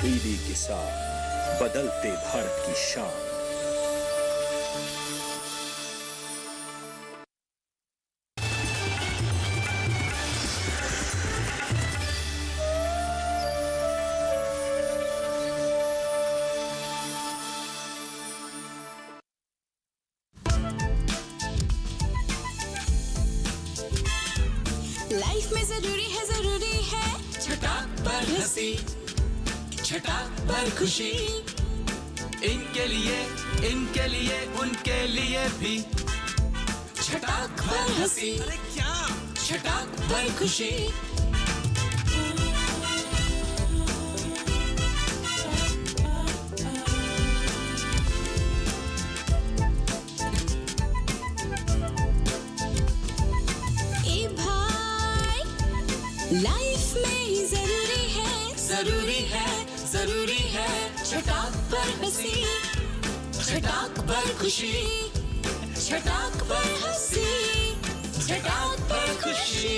DD किसान, बदलते भारत की शान। लाइफ में जरूरी है छटाक पर हंसी, छटाक पर खुशी, इनके लिए उनके लिए भी। छटाक पर हंसी, अरे क्या, छटाक पर खुशी। ए भाई, लाइफ में जरूरी है छटाक पर हंसी, छटाक पर खुशी, छटाक पर हंसी, छटाक पर खुशी।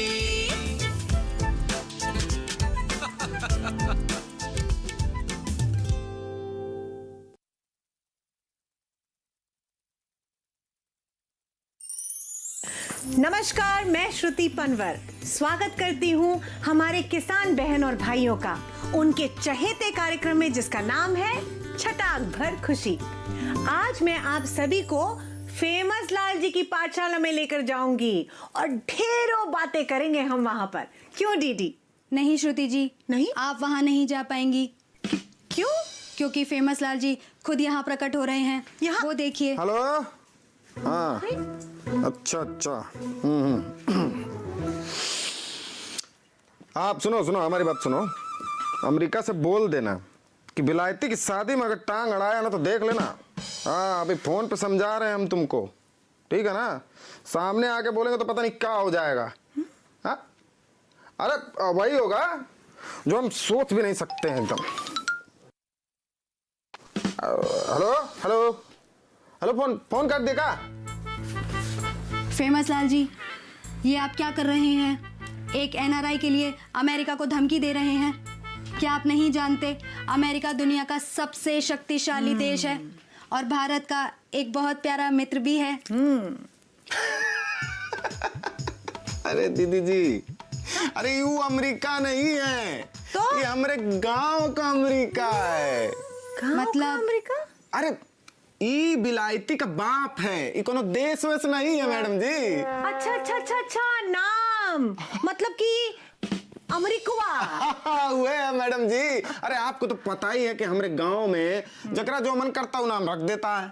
नमस्कार, मैं श्रुति पनवर स्वागत करती हूँ हमारे किसान बहन और भाइयों का उनके चहेते कार्यक्रम में जिसका नाम है छटाक भर खुशी। आज मैं आप सभी को फेमस लाल जी की पाठशाला में लेकर जाऊंगी और ढेरों बातें करेंगे हम वहां पर। क्यों दीदी? नहीं श्रुति जी, नहीं? आप वहाँ नहीं जा पाएंगी। क्यों? क्योंकि फेमस लाल जी खुद यहाँ प्रकट हो रहे हैं। यहाँ? वो देखिए। हेलो। हाँ, अच्छा। आप सुनो हमारी बात सुनो। अमेरिका से बोल देना कि विलायती की शादी में अगर टांग अड़ाया ना तो देख लेना। हाँ, अभी फोन पे समझा रहे हैं हम तुमको, ठीक है ना? सामने आके बोलेंगे तो पता नहीं क्या हो जाएगा। हाँ, अरे वही होगा जो हम सोच भी नहीं सकते हैं एकदम। हेलो, फोन कर देगा। फेमस लाल जी, ये आप क्या कर रहे हैं? एक एनआरआई के लिए अमेरिका को धमकी दे रहे हैं। क्या आप नहीं जानते अमेरिका दुनिया का सबसे शक्तिशाली देश है और भारत का एक बहुत प्यारा मित्र भी है। अरे दीदी जी, अरे यू अमेरिका नहीं है तो? ये हमारे गांव का अमेरिका है। मतलब अमेरिका? अरे ई बिलायती का बाप है, ये कोनो देश वैसे नहीं है मैडम जी। अच्छा, नाम मतलब कि अमेरिकवा। हुए है मैडम जी। अरे आपको तो पता ही है कि हमारे गांव में जकरा जो मन करता है नाम रख देता है।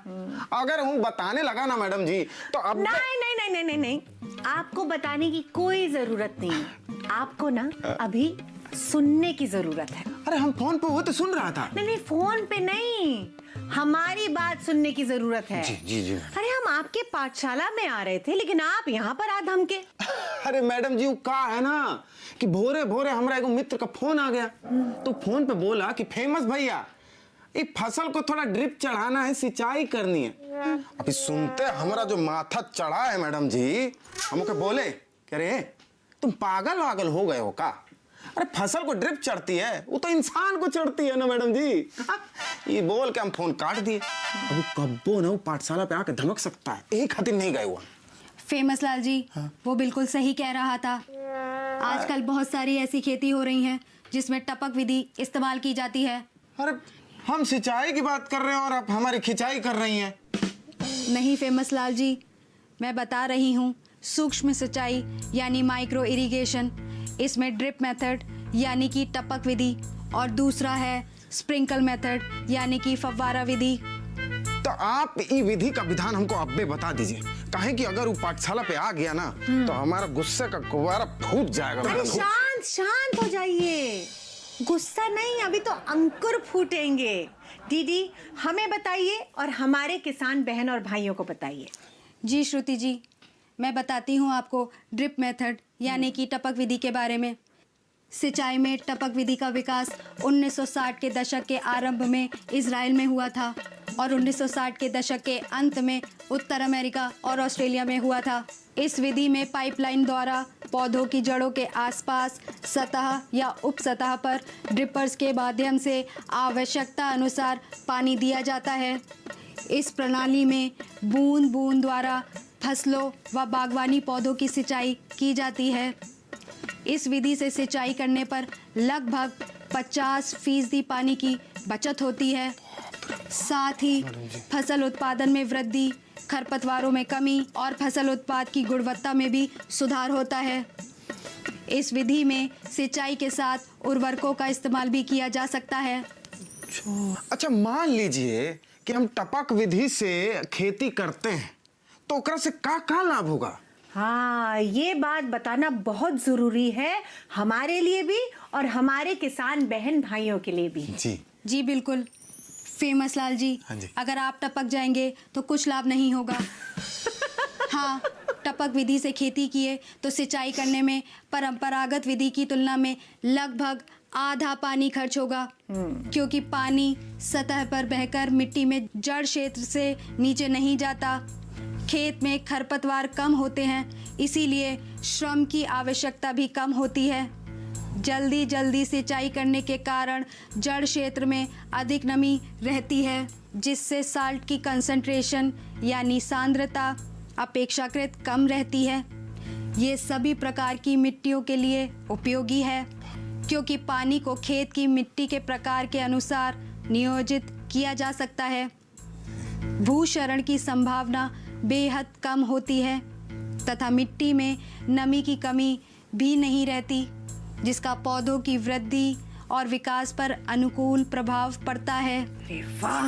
अगर हूँ बताने लगा ना मैडम जी तो अब नहीं, आपको बताने की कोई जरूरत नहीं। आपको ना अभी सुनने की जरूरत है। अरे हम फोन पे वो तो सुन रहा था। नहीं, फोन पे नहीं, हमारी बात सुनने की जरूरत है। जी। अरे हम आपके पाठशाला में आ रहे थे लेकिन आप यहाँ पर आ धमके। अरे मैडम जी, वो का है ना कि भोरे भोरे हमारा एगो मित्र का फोन आ गया। तो फोन पे बोला कि फेमस भैया, ये फसल को थोड़ा ड्रिप चढ़ाना है, सिंचाई करनी है। अभी सुनते हमारा जो माथा चढ़ा है मैडम जी, हमको बोले कह रहे तुम पागल वागल हो गए हो का? अरे फसल को ड्रिप चढ़ती है, वो तो इंसान को चढ़ती है ना मैडम जी। ये बोल के हम फोन काट दिए। अब वो कब्बो ना वो पाठशाला पे आके धमक सकता है, एक खातिर नहीं गए हुआ। फेमस लाल जी, वो बिल्कुल सही कह रहा था। आजकल बहुत सारी ऐसी खेती हो रही हैं जिसमें टपक विधि इस्तेमाल की जाती है। अरे हम सिंचाई की बात कर रहे हैं और आप हमारी खिंचाई कर रही हैं। नहीं फेमस लाल जी, मैं बता रही हूँ सूक्ष्म सिंचाई यानी माइक्रो इरिगेशन। इसमें ड्रिप मेथड यानी कि टपक विधि और दूसरा है स्प्रिंकल मेथड यानी कि फव्वारा विधि। तो आप ये विधि का विधान हमको अब्बे बता दीजिए, काहे कि अगर वो पाठशाला पे आ गया ना तो हमारा गुस्से का कुवारा फूट जाएगा। अरे शांत हो जाइए, गुस्सा नहीं, अभी तो अंकुर फूटेंगे। दीदी हमें बताइए और हमारे किसान बहन और भाइयों को बताइए। जी श्रुति जी, मैं बताती हूँ आपको ड्रिप मेथड यानी कि टपक विधि के बारे में। सिंचाई में टपक विधि का विकास 1960 के दशक के आरंभ में इजराइल में हुआ था और 1960 के दशक के अंत में उत्तर अमेरिका और ऑस्ट्रेलिया में हुआ था। इस विधि में पाइपलाइन द्वारा पौधों की जड़ों के आसपास सतह या उप सतह पर ड्रिपर्स के माध्यम से आवश्यकता अनुसार पानी दिया जाता है। इस प्रणाली में बूंद बूंद द्वारा फसलों व बागवानी पौधों की सिंचाई की जाती है। इस विधि से सिंचाई करने पर लगभग 50% पानी की बचत होती है। साथ ही फसल उत्पादन में वृद्धि, खरपतवारों में कमी और फसल उत्पाद की गुणवत्ता में भी सुधार होता है। इस विधि में सिंचाई के साथ उर्वरकों का इस्तेमाल भी किया जा सकता है। अच्छा, मान लीजिए कि हम टपक विधि से खेती करते हैं तो ओकरा से का लाभ होगा? हाँ, ये बात बताना बहुत जरूरी है, हमारे लिए भी और हमारे किसान बहन भाइयों के लिए भी। जी बिल्कुल फेमस लाल जी, हाँ जी। अगर आप टपक जाएंगे तो कुछ लाभ नहीं होगा। हाँ, टपक विधि से खेती किए तो सिंचाई करने में परंपरागत विधि की तुलना में लगभग आधा पानी खर्च होगा, क्योंकि पानी सतह पर बहकर मिट्टी में जड़ क्षेत्र से नीचे नहीं जाता। खेत में खरपतवार कम होते हैं, इसीलिए श्रम की आवश्यकता भी कम होती है। जल्दी सिंचाई करने के कारण जड़ क्षेत्र में अधिक नमी रहती है, जिससे साल्ट की कंसंट्रेशन यानी सांद्रता अपेक्षाकृत कम रहती है। ये सभी प्रकार की मिट्टियों के लिए उपयोगी है, क्योंकि पानी को खेत की मिट्टी के प्रकार के अनुसार नियोजित किया जा सकता है। भूक्षरण की संभावना बेहद कम होती है तथा मिट्टी में नमी की कमी भी नहीं रहती, जिसका पौधों की वृद्धि और विकास पर अनुकूल प्रभाव पड़ता है। अरे वाह,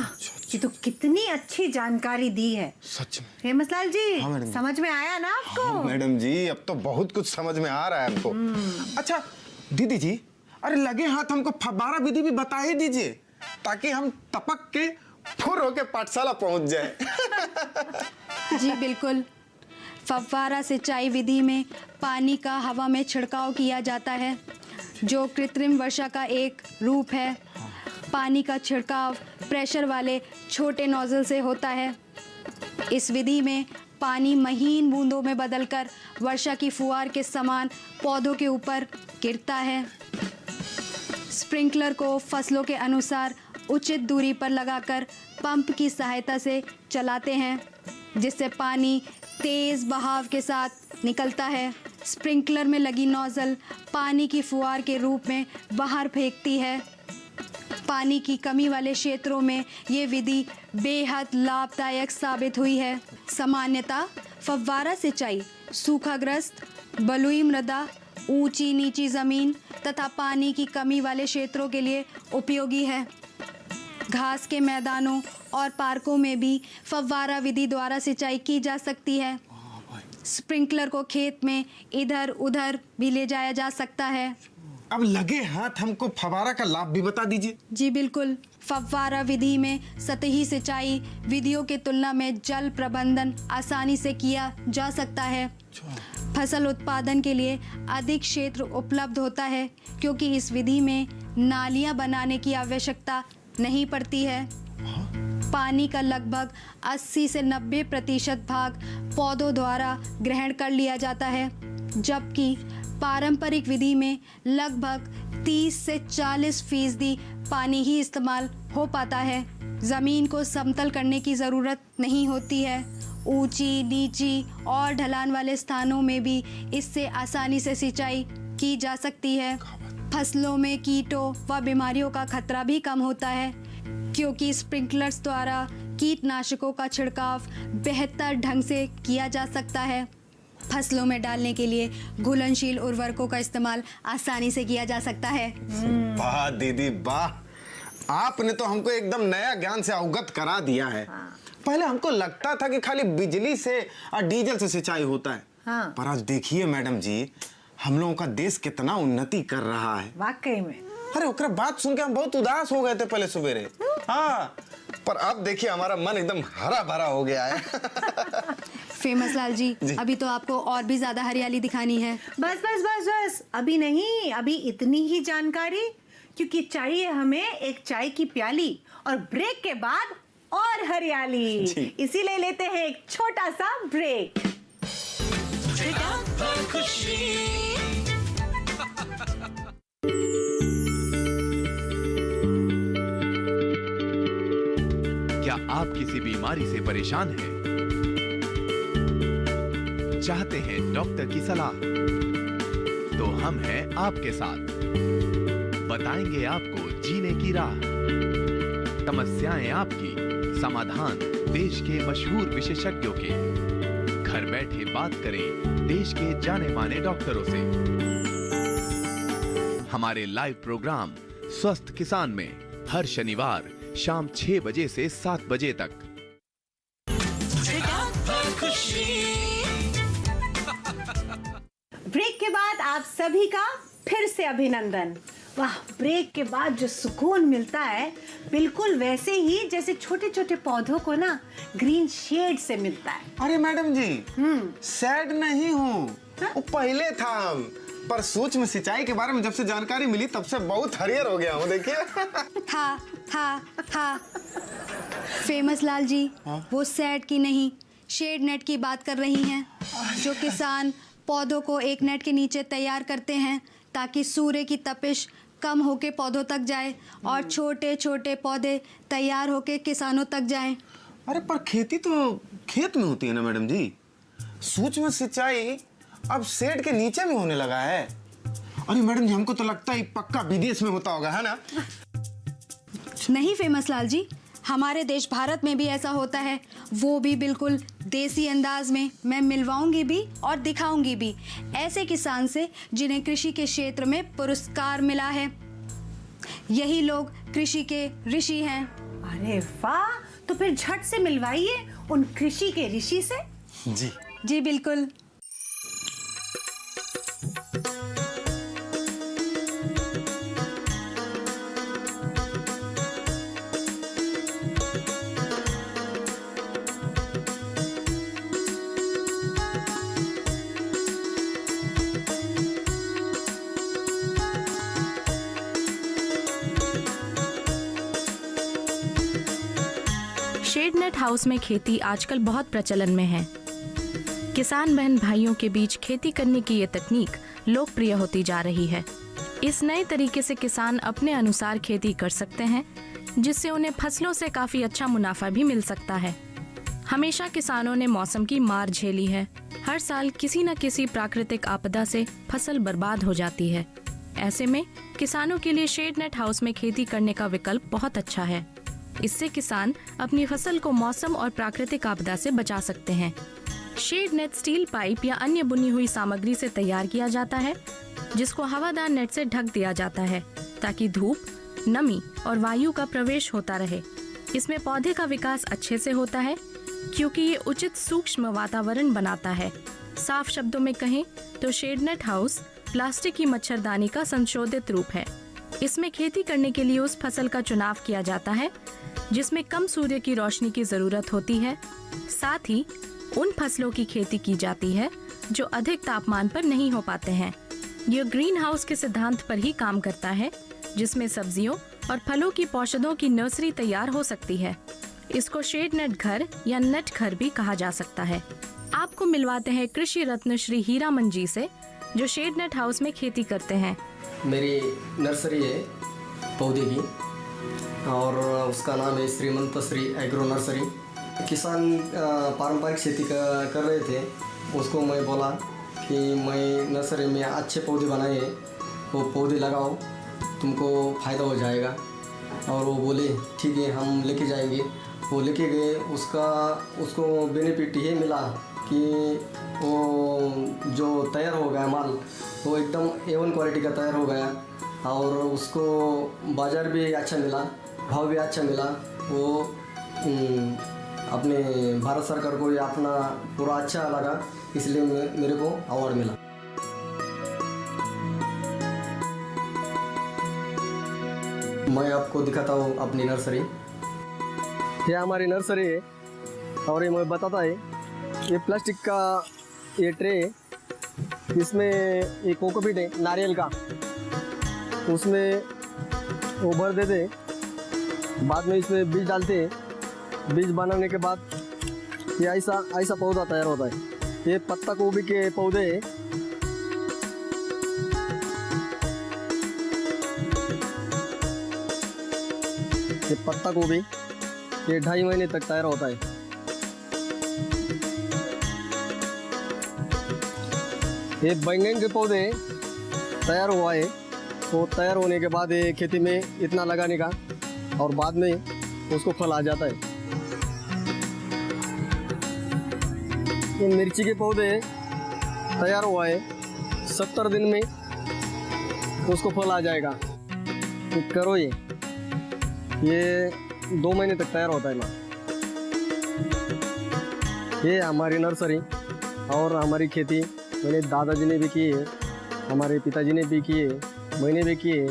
ये तो कितनी अच्छी जानकारी दी है। सच में फेमस लाल जी, हाँ मैडम। समझ में आया ना आपको? हाँ मैडम जी, अब तो बहुत कुछ समझ में आ रहा है हमको। अच्छा दीदी जी, अरे लगे हाथ हमको फव्वारा विधि भी बता ही दीजिए, ताकि हम टपक के फुर होके पाठशाला पहुंच जाए। जी बिल्कुल, फव्वारा सिंचाई विधि में पानी का हवा में छिड़काव किया जाता है, जो कृत्रिम वर्षा का एक रूप है। पानी का छिड़काव प्रेशर वाले छोटे नोजल से होता है। इस विधि में पानी महीन बूंदों में बदलकर वर्षा की फुहार के समान पौधों के ऊपर गिरता है। स्प्रिंकलर को फसलों के अनुसार उचित दूरी पर लगाकर पंप की सहायता से चलाते हैं, जिससे पानी तेज बहाव के साथ निकलता है। स्प्रिंकलर में लगी नोजल पानी की फुहार के रूप में बाहर फेंकती है। पानी की कमी वाले क्षेत्रों में ये विधि बेहद लाभदायक साबित हुई है। सामान्यतः फव्वारा सिंचाई सूखाग्रस्त, बलुई मृदा, ऊंची नीची जमीन तथा पानी की कमी वाले क्षेत्रों के लिए उपयोगी है। घास के मैदानों और पार्कों में भी फव्वारा विधि द्वारा सिंचाई की जा सकती है। स्प्रिंकलर को खेत में इधर उधर भी ले जाया जा सकता है। अब लगे हाथ हमको फव्वारा का लाभ भी बता दीजिए। जी बिल्कुल, फव्वारा विधि में सतही सिंचाई विधियों के तुलना में जल प्रबंधन आसानी से किया जा सकता है। फसल उत्पादन के लिए अधिक क्षेत्र उपलब्ध होता है, क्योंकि इस विधि में नालियां बनाने की आवश्यकता नहीं पड़ती है। पानी का लगभग 80 से 90% भाग पौधों द्वारा ग्रहण कर लिया जाता है, जबकि पारंपरिक विधि में लगभग 30 से 40% पानी ही इस्तेमाल हो पाता है। ज़मीन को समतल करने की ज़रूरत नहीं होती है। ऊंची, नीची और ढलान वाले स्थानों में भी इससे आसानी से सिंचाई की जा सकती है। फसलों में कीटों व बीमारियों का खतरा भी कम होता है, क्योंकि स्प्रिंकलर्स द्वारा कीटनाशकों का छिड़काव बेहतर ढंग से किया जा सकता है। फसलों में डालने के लिए घुलनशील उर्वरकों का इस्तेमाल आसानी से किया जा सकता है। वाह दीदी वाह, आपने तो हमको एकदम नया ज्ञान से अवगत करा दिया है। पहले हमको लगता था कि खाली बिजली से और डीजल से सिंचाई होता है, पर आज देखिए मैडम जी, हम लोगों का देश कितना उन्नति कर रहा है। वाकई में। अरे ओकरा बात सुन के हम बहुत उदास हो गए थे पहले सवेरे। हाँ, पर अब देखिए हमारा मन एकदम हरा भरा हो गया है। फेमस लाल जी, अभी तो आपको और भी ज्यादा हरियाली दिखानी है। बस बस बस बस, अभी नहीं, अभी इतनी ही जानकारी, क्योंकि चाहिए हमें एक चाय की प्याली और ब्रेक के बाद और हरियाली। जी। इसीलिए लेते हैं एक छोटा सा ब्रेक। छटाक भर खुशी। क्या आप किसी बीमारी से परेशान हैं? चाहते हैं डॉक्टर की सलाह? तो हम हैं आपके साथ। बताएंगे आपको जीने की राह। समस्याएं आपकी, समाधान देश के मशहूर विशेषज्ञों के। घर बैठे बात करें देश के जाने माने डॉक्टरों से। हमारे लाइव प्रोग्राम स्वस्थ किसान में हर शनिवार शाम 6 बजे से 7 बजे तक। छटाक भर खुशी। ब्रेक के बाद आप सभी का फिर से अभिनंदन। वाह, ब्रेक के बाद जो सुकून मिलता है बिल्कुल वैसे ही जैसे छोटे छोटे पौधों को ना ग्रीन शेड से मिलता है। अरे मैडम जी, सैड नहीं हूँ, वो पहले था पर सूक्ष्म सिंचाई के बारे में जब से जानकारी मिली तब से बहुत हरियर हो गया हूँ। देखिए। हा हा हा। फेमस लाल जी, वो सैड की नहीं, शेड नेट की बात कर रही हैं, जो किसान पौधों को एक नेट के नीचे तैयार करते हैं ताकि सूर्य की तपिश कम होके पौधों तक जाए और छोटे छोटे पौधे तैयार होके किसानों तक जाएं। अरे पर खेती तो खेत में होती है ना मैडम जी, सूक्ष्म सिंचाई अब शेड के नीचे में होने लगा है। अरे मैडम जी, हमको तो लगता है पक्का विदेश में होता होगा, है ना? नहीं फेमस लाल जी, हमारे देश भारत में भी ऐसा होता है, वो भी बिल्कुल देसी अंदाज में। मैं मिलवाऊंगी भी और दिखाऊंगी भी ऐसे किसान से जिन्हें कृषि के क्षेत्र में पुरस्कार मिला है। यही लोग कृषि के ऋषि हैं। अरे वाह, तो फिर झट से मिलवाइए उन कृषि के ऋषि से। जी जी बिल्कुल। शेड नेट हाउस में खेती आजकल बहुत प्रचलन में है। किसान बहन भाइयों के बीच खेती करने की ये तकनीक लोकप्रिय होती जा रही है। इस नए तरीके से किसान अपने अनुसार खेती कर सकते हैं, जिससे उन्हें फसलों से काफी अच्छा मुनाफा भी मिल सकता है। हमेशा किसानों ने मौसम की मार झेली है। हर साल किसी न किसी प्राकृतिक आपदा से फसल बर्बाद हो जाती है। ऐसे में किसानों के लिए शेड नेट हाउस में खेती करने का विकल्प बहुत अच्छा है। इससे किसान अपनी फसल को मौसम और प्राकृतिक आपदा से बचा सकते हैं। शेड नेट स्टील पाइप या अन्य बुनी हुई सामग्री से तैयार किया जाता है, जिसको हवादार नेट से ढक दिया जाता है ताकि धूप, नमी और वायु का प्रवेश होता रहे। इसमें पौधे का विकास अच्छे से होता है क्योंकि ये उचित सूक्ष्म वातावरण बनाता है। साफ शब्दों में कहें तो शेड नेट हाउस प्लास्टिक की मच्छरदानी का संशोधित रूप है। इसमें खेती करने के लिए उस फसल का चुनाव किया जाता है जिसमें कम सूर्य की रोशनी की जरूरत होती है। साथ ही उन फसलों की खेती की जाती है जो अधिक तापमान पर नहीं हो पाते हैं। यह ग्रीन हाउस के सिद्धांत पर ही काम करता है, जिसमें सब्जियों और फलों की पौधों की नर्सरी तैयार हो सकती है। इसको शेड नेट घर या नेट घर भी कहा जा सकता है। आपको मिलवाते हैं कृषि रत्न श्री हीरामन जी से, जो शेड नेट हाउस में खेती करते हैं। मेरी नर्सरी है पौधे की और उसका नाम है श्रीमंत श्री एग्रो नर्सरी। किसान पारंपरिक खेती कर रहे थे, उसको मैं बोला कि मैं नर्सरी में अच्छे पौधे बनाए, वो पौधे लगाओ, तुमको फ़ायदा हो जाएगा। और वो बोले ठीक है, हम लेके जाएंगे। वो लेके गए, उसको बेनिफिट ये मिला कि वो जो तैयार हो गया माल, वो एकदम A1 क्वालिटी का तैयार हो गया और उसको बाज़ार भी अच्छा मिला, भाव भी अच्छा मिला। वो अपने भारत सरकार को ये अपना पूरा अच्छा लगा, इसलिए मेरे को अवार्ड मिला। मैं आपको दिखाता हूँ अपनी नर्सरी। ये हमारी नर्सरी है और ये मैं बताता है, ये प्लास्टिक का ये ट्रे है, इसमें एक कोकोपीट है नारियल का, उसमें वो भर देते, बाद में इसमें बीज डालते हैं बीज बनाने के बाद ये ऐसा ऐसा पौधा तैयार होता है। ये पत्ता गोभी के पौधे ये पत्ता गोभी ये 2.5 महीने तक तैयार होता है। ये बैंगन के पौधे तैयार हुआ है, तो तैयार होने के बाद ये खेती में इतना लगाने का और बाद में उसको फल आ जाता है। ये मिर्ची के पौधे तैयार हुआ है, 70 दिन में उसको फल आ जाएगा। ये करो ये 2 महीने तक तैयार होता है ना। ये हमारी नर्सरी और हमारी खेती मेरे दादाजी ने भी की है, हमारे पिताजी ने भी की है, मैंने भी की है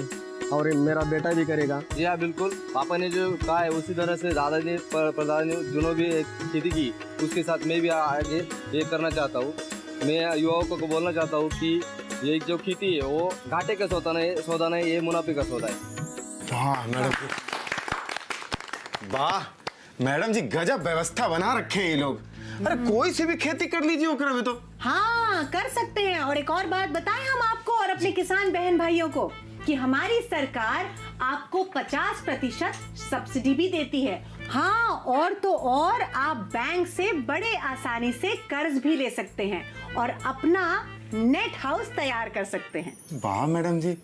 और मेरा बेटा भी करेगा। जी हाँ बिल्कुल, पापा ने जो कहा है उसी तरह से दादाजी ने प्रधान ने दोनों भी खेती की, उसके साथ मैं भी आगे ये करना चाहता हूँ। मैं युवाओं को बोलना चाहता हूँ कि ये जो खेती है वो घाटे का सौदा नहीं, ये मुनाफे का सौदा है। वाह मैडम, वाह मैडम जी, गजब व्यवस्था बना रखे हैं ये लोग। अरे कोई सी भी खेती कर लीजिए ओकरा में तो। हाँ कर सकते हैं। और एक और बात बताएं हम आपको और अपने किसान बहन भाइयों को कि हमारी सरकार आपको 50% सब्सिडी भी देती है। हाँ और तो और आप बैंक से बड़े आसानी से कर्ज भी ले सकते हैं और अपना नेट हाउस तैयार कर सकते हैं। वाह मैडम जी,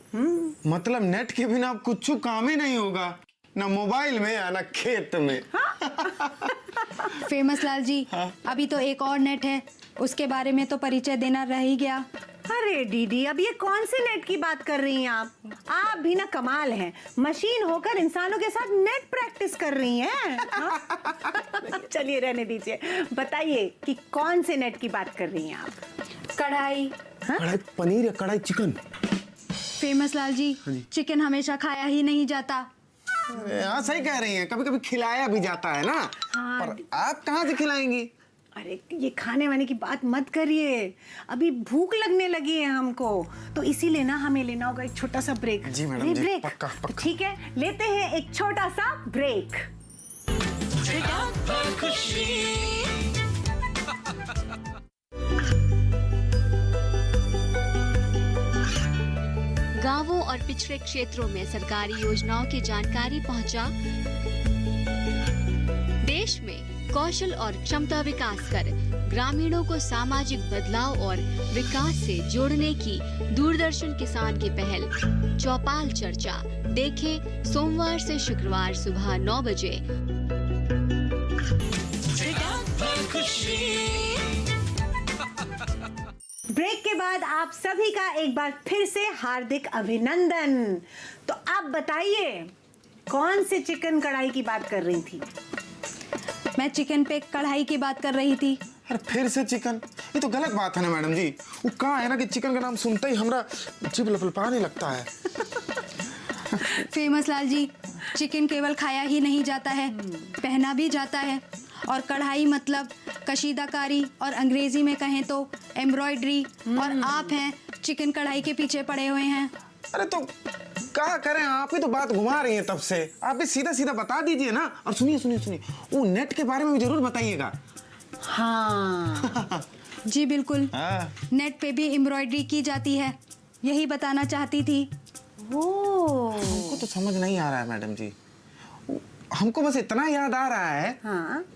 मतलब नेट के बिना आप कुछ काम ही नहीं होगा, ना मोबाइल में या ना खेत में। फेमस लाल जी, अभी तो एक और नेट है, उसके बारे में तो परिचय देना रह ही गया। अरे दीदी, अब ये कौन से नेट की बात कर रही हैं आप? आप भी ना कमाल हैं, मशीन होकर इंसानों के साथ नेट प्रैक्टिस कर रही हैं। चलिए रहने दीजिए, बताइए कि कौन से नेट की बात कर रही हैं आप? कढ़ाई। कढ़ाई पनीर या कढ़ाई chicken? Famous Lal ji, chicken हमेशा खाया ही नहीं जाता। हाँ सही कह रही हैं, कभी कभी खिलाया भी जाता है ना। हाँ। पर आप कहाँ से खिलाएंगी? अरे ये खाने वाने की बात मत करिए, अभी भूख लगने लगी है हमको, तो इसीलिए ना हमें लेना होगा एक छोटा सा ब्रेक। जी मैडम जी, ब्रेक। पक्का, तो ठीक है, लेते हैं एक छोटा सा ब्रेक। गांवों और पिछड़े क्षेत्रों में सरकारी योजनाओं की जानकारी पहुंचा। देश में कौशल और क्षमता विकास कर ग्रामीणों को सामाजिक बदलाव और विकास से जोड़ने की दूरदर्शन किसान की पहल चौपाल चर्चा देखें सोमवार से शुक्रवार सुबह 9 बजे। ब्रेक के बाद आप सभी का एक बार फिर से हार्दिक अभिनंदन। तो आप बताइए कौन से चिकन कढ़ाई की बात कर रही थी? मैं चिकन पे कढ़ाई की बात कर रही थी। अरे फिर से चिकन? ये तो गलत बात है ना मैडम जी। वो कहाँ है ना कि चिकन का नाम सुनते ही हमरा जीभ लपलपाने लगता है। फेमस लाल जी, चिकन केवल खाया ही नहीं जाता है, पहना भी जाता है। और कढ़ाई मतलब कशीदाकारी और अंग्रेजी में कहें तो एम्ब्रॉयडरी। और आप हैं चिकन कढ़ाई के पीछे पड़े हुए हैं। अरे तो क्या करें, आप ही तो बात घुमा रही हैं तब से। आप भी सीधा सीधा बता दीजिए ना। और सुनिए सुनिए सुनिए, वो नेट के बारे में भी जरूर बताइएगा। हाँ जी बिल्कुल, नेट पे भी एम्ब्रॉयडरी की जाती है, यही बताना चाहती थी। हमको तो समझ नहीं आ रहा है मैडम जी। हमको बस इतना याद आ रहा है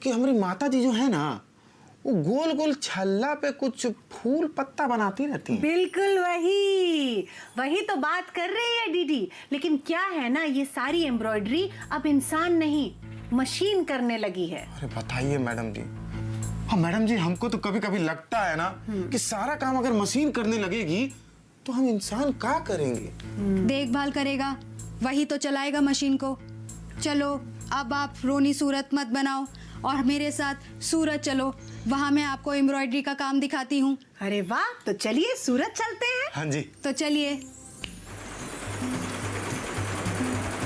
कि हमारी माता जी जो है ना, वो गोल गोल छल्ला पे कुछ फूल पत्ता बनाती रहती हैं। बिल्कुल वही तो बात कर रही है दीदी। लेकिन क्या है ना, ये सारी एम्ब्रॉयडरी अब इंसान नहीं मशीन करने लगी है। अरे बताइए मैडम जी। हाँ मैडम जी, हमको तो कभी कभी लगता है ना कि सारा काम अगर मशीन करने लगेगी तो हम इंसान क्या करेंगे? देखभाल करेगा, वही तो चलाएगा मशीन को। चलो अब आप रोनी सूरत मत बनाओ और मेरे साथ सूरत चलो, वहाँ मैं आपको एम्ब्रॉयडरी का काम दिखाती हूँ। अरे वाह, तो चलिए सूरत चलते हैं। हाँ जी तो चलिए।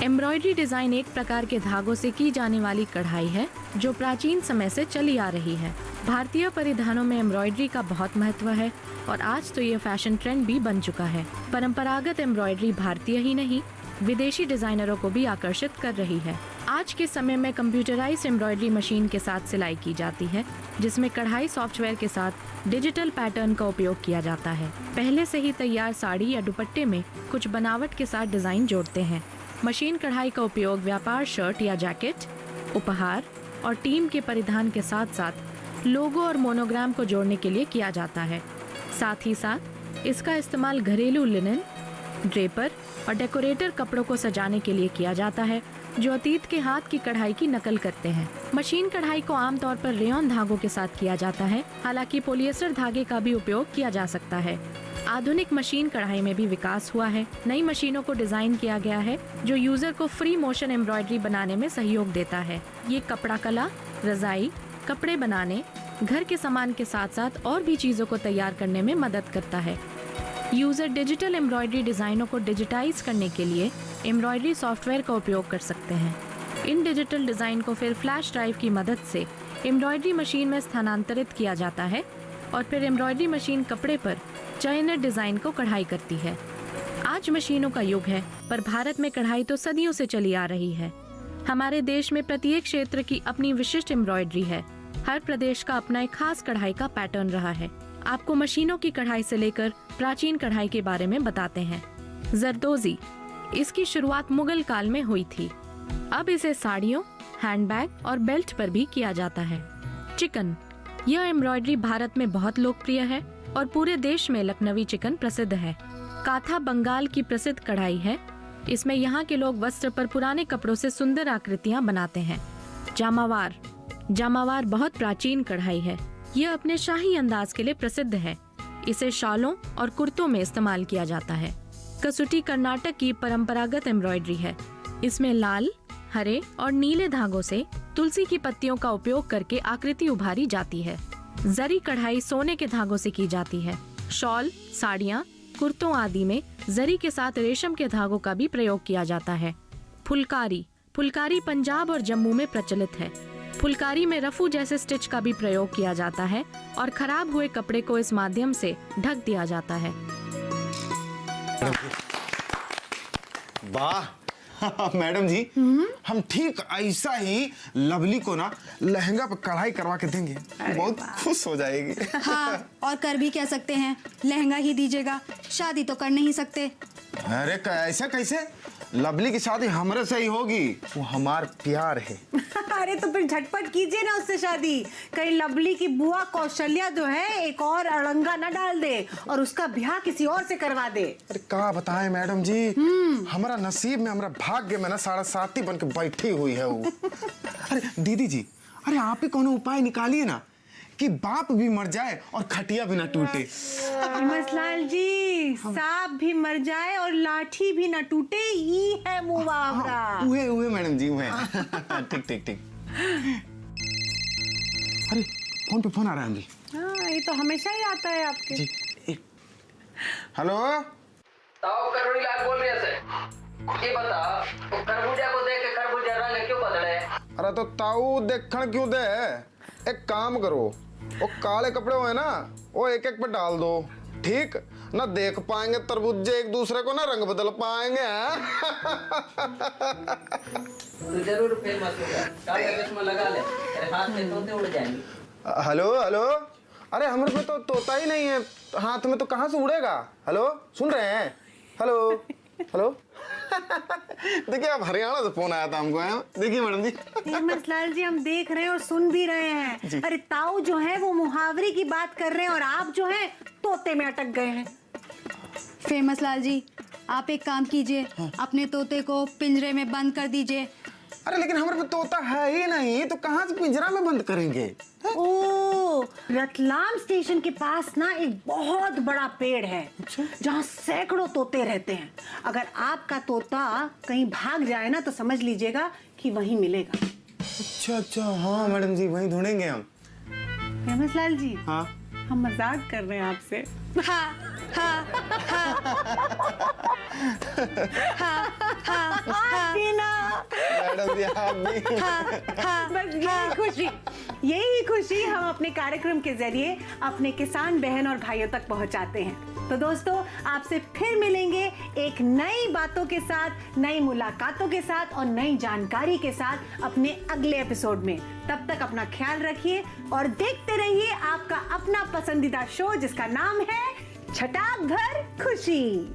एम्ब्रॉयडरी डिजाइन एक प्रकार के धागों से की जाने वाली कढ़ाई है जो प्राचीन समय से चली आ रही है। भारतीय परिधानों में एम्ब्रॉयडरी का बहुत महत्व है और आज तो ये फैशन ट्रेंड भी बन चुका है। परंपरागत एम्ब्रॉयडरी भारतीय ही नहीं, विदेशी डिजाइनरों को भी आकर्षित कर रही है। आज के समय में कंप्यूटराइज्ड एम्ब्रॉयडरी मशीन के साथ सिलाई की जाती है, जिसमें कढ़ाई सॉफ्टवेयर के साथ डिजिटल पैटर्न का उपयोग किया जाता है। पहले से ही तैयार साड़ी या दुपट्टे में कुछ बनावट के साथ डिजाइन जोड़ते हैं। मशीन कढ़ाई का उपयोग व्यापार शर्ट या जैकेट, उपहार और टीम के परिधान के साथ साथ लोगो और मोनोग्राम को जोड़ने के लिए किया जाता है। साथ ही साथ इसका इस्तेमाल घरेलू लिनन, ड्रेपर और डेकोरेटर कपड़ों को सजाने के लिए किया जाता है, जो अतीत के हाथ की कढ़ाई की नकल करते हैं। मशीन कढ़ाई को आमतौर पर रेयॉन धागों के साथ किया जाता है, हालांकि पॉलिएस्टर धागे का भी उपयोग किया जा सकता है। आधुनिक मशीन कढ़ाई में भी विकास हुआ है। नई मशीनों को डिजाइन किया गया है जो यूजर को फ्री मोशन एम्ब्रॉयडरी बनाने में सहयोग देता है। ये कपड़ा कला, रजाई, कपड़े बनाने, घर के सामान के साथ साथ और भी चीजों को तैयार करने में मदद करता है। यूजर डिजिटल एम्ब्रॉयडरी डिजाइनों को डिजिटाइज करने के लिए एम्ब्रॉयडरी सॉफ्टवेयर का उपयोग कर सकते हैं। इन डिजिटल डिजाइन को फिर फ्लैश ड्राइव की मदद से एम्ब्रॉयडरी मशीन में स्थानांतरित किया जाता है और फिर एम्ब्रॉयडरी मशीन कपड़े पर चयनित डिजाइन को कढ़ाई करती है। आज मशीनों का युग है, पर भारत में कढ़ाई तो सदियों से चली आ रही है। हमारे देश में प्रत्येक क्षेत्र की अपनी विशिष्ट एम्ब्रॉयडरी है। हर प्रदेश का अपना एक खास कढ़ाई का पैटर्न रहा है। आपको मशीनों की कढ़ाई से लेकर प्राचीन कढ़ाई के बारे में बताते हैं। जरदोजी, इसकी शुरुआत मुगल काल में हुई थी। अब इसे साड़ियों, हैंडबैग और बेल्ट पर भी किया जाता है। चिकन, यह एम्ब्रॉयडरी भारत में बहुत लोकप्रिय है और पूरे देश में लखनवी चिकन प्रसिद्ध है। काथा बंगाल की प्रसिद्ध कढ़ाई है। इसमें यहाँ के लोग वस्त्र पर पुराने कपड़ों से सुंदर आकृतियाँ बनाते हैं। जामावार, जामावार बहुत प्राचीन कढ़ाई है। यह अपने शाही अंदाज के लिए प्रसिद्ध है। इसे शॉलों और कुर्तों में इस्तेमाल किया जाता है। कसुटी कर्नाटक की परंपरागत एम्ब्रॉयडरी है। इसमें लाल, हरे और नीले धागों से तुलसी की पत्तियों का उपयोग करके आकृति उभारी जाती है। जरी कढ़ाई सोने के धागों से की जाती है। शॉल, साड़ियाँ, कुर्तों आदि में जरी के साथ रेशम के धागों का भी प्रयोग किया जाता है। फुलकारी, फुलकारी पंजाब और जम्मू में प्रचलित है। फुलकारी में रफू जैसे स्टिच का भी प्रयोग किया जाता है और खराब हुए कपड़े को इस माध्यम से ढक दिया जाता है। वाह मैडम जी, हम ठीक ऐसा ही लवली को ना लहंगा पर कढ़ाई करवा के देंगे, बहुत खुश हो जाएगी। हाँ, और कर भी कह सकते हैं, लहंगा ही दीजिएगा, शादी तो कर नहीं सकते। अरे ऐसा कैसे? लवली की शादी हमरे से ही होगी, वो हमार प्यार है। अरे तो फिर झटपट कीजिए ना उससे शादी। कहीं लवली की बुआ कौशल्या जो है एक और अड़ंगा न डाल दे और उसका ब्याह किसी और से करवा दे। अरे क्या बताएं मैडम जी, हमारा नसीब में, हमारा भाग्य में ना सारा साथी बन के बैठी हुई है वो। अरे दीदी जी, अरे आप ही कोनो उपाय निकालिए ना कि बाप भी मर जाए और खटिया भी ना टूटे। मसलाल जी, सांप भी मर जाए और लाठी भी ना टूटे, ये है मुहावरा। उहे मैडम जी, उहे। ठीक ठीक ठीक। अरे फोन पे फोन आ रहा है अम्मी। हाँ, ये तो हमेशा ही आता है आपके। जी, हेलो। ताऊ करोड़ी लाल बोल रही है सर। ये बता, तो खरबूजा को देख के खरबूजा रंग क्यों बदले? अरे तो ताऊ देखण क्यों दे? एक काम करो, वो काले कपड़े हुए ना, वो एक एक पे डाल दो, ठीक ना? देख पाएंगे तरबूजे एक दूसरे को ना, रंग बदल पाएंगे। तो जरूर फेमस होगा। काला चश्मा लगा ले, तेरे हाथ में तोते उड़ जाएंगे। हेलो हेलो, अरे हमारे पे तो तोता ही नहीं है हाथ में, तो कहाँ से उड़ेगा? हेलो, सुन रहे हैं? Hello hello. देखिए, आप हरियाणा से फोन आया था हमको। देखिए मैडम जी। मसलाल जी, हम देख रहे हैं और सुन भी रहे हैं। अरे ताऊ जो है वो मुहावरे की बात कर रहे हैं और आप जो है तोते में अटक गए हैं। फेमस लाल जी, आप एक काम कीजिए, अपने तोते को पिंजरे में बंद कर दीजिए। अरे लेकिन हमारे पे तोता है ही नहीं, तो कहाँ से पिंजरा में बंद करेंगे? ओ, रतलाम स्टेशन के पास ना एक बहुत बड़ा पेड़ है जहाँ सैकड़ों तोते रहते हैं। अगर आपका तोता कहीं भाग जाए ना तो समझ लीजिएगा कि वहीं मिलेगा। अच्छा अच्छा, हाँ मैडम जी, वहीं ढूंढेंगे हम। फेमस लाल जी, हाँ, हम मजाक कर रहे हैं आपसे। हाँ हाँ हाँ हाँ, मैडम जी आप भी। बस यही खुशी। यही खुशी हम अपने कार्यक्रम के जरिए अपने किसान बहन और भाइयों तक पहुंचाते हैं। तो दोस्तों, आपसे फिर मिलेंगे एक नई बातों के साथ, नई मुलाकातों के साथ और नई जानकारी के साथ अपने अगले एपिसोड में। तब तक अपना ख्याल रखिए और देखते रहिए आपका अपना पसंदीदा शो जिसका नाम है छटाक भर खुशी।